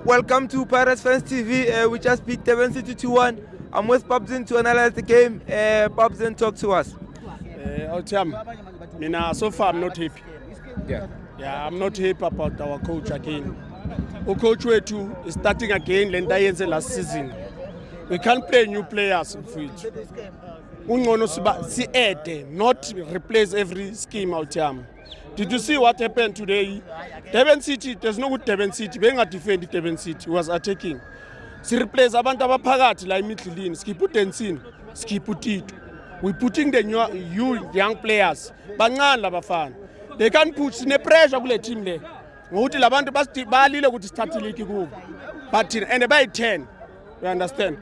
Welcome to Pirates Fans TV. We just beat Durban City 2-1. I'm with Babzin to analyze the game. Babzin, talk to us. So far I'm not happy. Yeah. I'm not happy about our coach again. Our coach is starting again last season. We can't play new players for it. Not replace every scheme out here. Did you see what happened today? Durban City, there's no good Durban City. Being a defend Durban City was attacking. Si replace abantu abaphakathi la emidlelini. Skip uDensin, skip uTito. We putting the new young players. Bancane labafana. They can't put ne pressure kule team le. Ngokuthi labantu balile ukuthi start league kubo. But and by 10. You understand?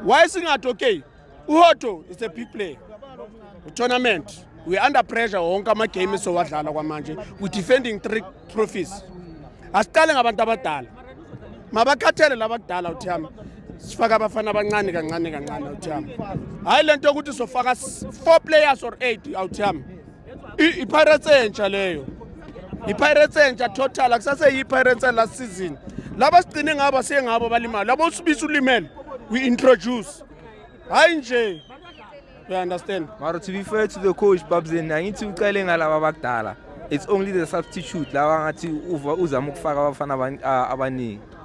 Why singathi okay? Uhoto is a big player. The tournament. We're under pressure wonke ama games sowadlala kwamanje. We defending 3 trophies. Asiqale ngabantu abadala. Mabakhathele labadala uthiyami. Sifaka abafana abancane kancane uthiyami. Hayi lento ukuthi sofaka 4 players or 8 uthiyami. iPirates entsha leyo. iPirates entsha total akusase iPirates last season. Laba sigcine ngaba sengabo balimala. Labo usibisa ulimele. We introduce. Hayi nje. You understand? Mara, to be fair to the coach, Babzin, I need to tell you it's only the substitute.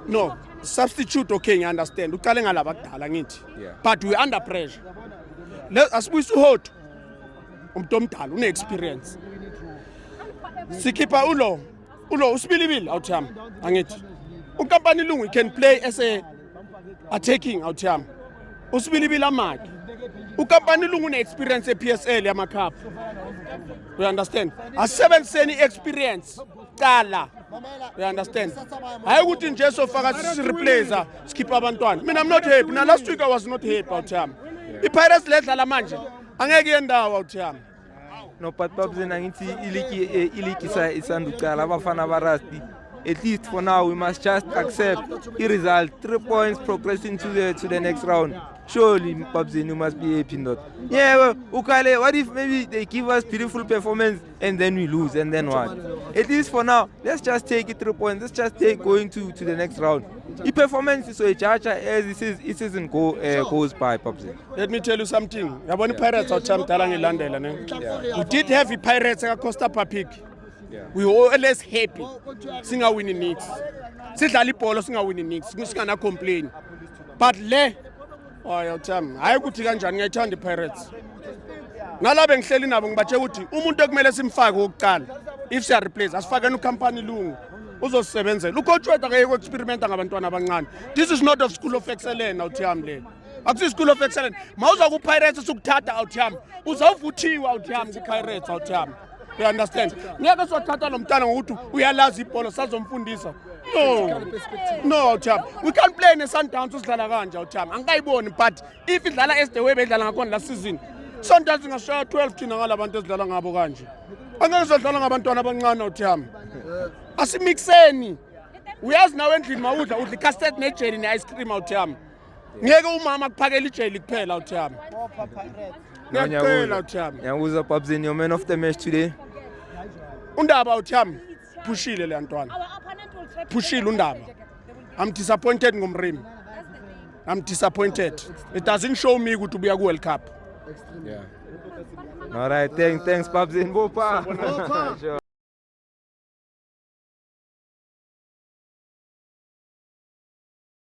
No, substitute okay, you understand. Yeah. But we under pressure. As we hot, no experience. Sikipa ulo usbilibil out here. Angit. Ukampani lungu can play as a attacking out here. Usbilibil amaki. Ukampani lungu ne experience PSL ya cup. You understand? A 7 seni experience. Kala. You understand? I wouldn't just so far as replacer skip abantwana. I mean, I'm not happy. Now last week I was not happy out here. The Pirates let la manje. Angeke endawo out here. No, but Babzin, I need to iliki isandukala abafana barasti. At least for now, we must just accept the result. 3 points progressing to the next round. Surely, Babzin, you must be happy not. Yeah, well, Ukale, what if maybe they give us beautiful performance and then we lose and then what? At least for now, let's just take it 3 points. Let's just take going to the next round. The performance is so a charge as it isn't goes by, Babzin. Let me tell you something. Pirates out there. We did have the Pirates at Costa Papik. Yeah. We were always happy. Singa winning nicks. Sidlala ibhola singa winning nicks. Singana complain. But le time. Hayi ukuthi kanjani ngiyayithanda iPirates. Nalabe ngihleli nabo ngibatshe ukuthi umuntu ekumele simfake ukuqala. If siya replace asifake no company lungu. Uzosebenzela. Ucoach wethu akayeke experimenta ngabantwana abancane. This is not of school of excellence awuthiyami le. Akusi school of excellence. Mawuza ku Pirates usukuthatha awuthiyami. Uzawuvuthiwa awuthiyami ku Pirates awuthiyami. You understand? Ngeke sothatha lo mntana ngokuthi uyalazi ibhola sazomfundisa. No, chap. We can't play in a Sundowns usidlala kanje chap. Angikayiboni but if idlala as the way bedlala ngakhona last season. Sundowns ngashaya 12 thina ngalabantu esidlala ngabo kanje. Angeke sodlala ngabantwana abancane chap. Asimixeni. Uyazi nawe endlini mawudla udla custard nejelly ne ice cream chap. Ngeke umama akuphakela ijeli kuphela chap. Nyabuza Babzin, your man of the match today. Undaba uthami pushile le ntwana. Pushile undaba. I'm disappointed ngomrimi. I'm disappointed. It doesn't show me ukuthi ubuya ku World Cup. Yeah. All right, thanks Babzin. Bopa. Sure.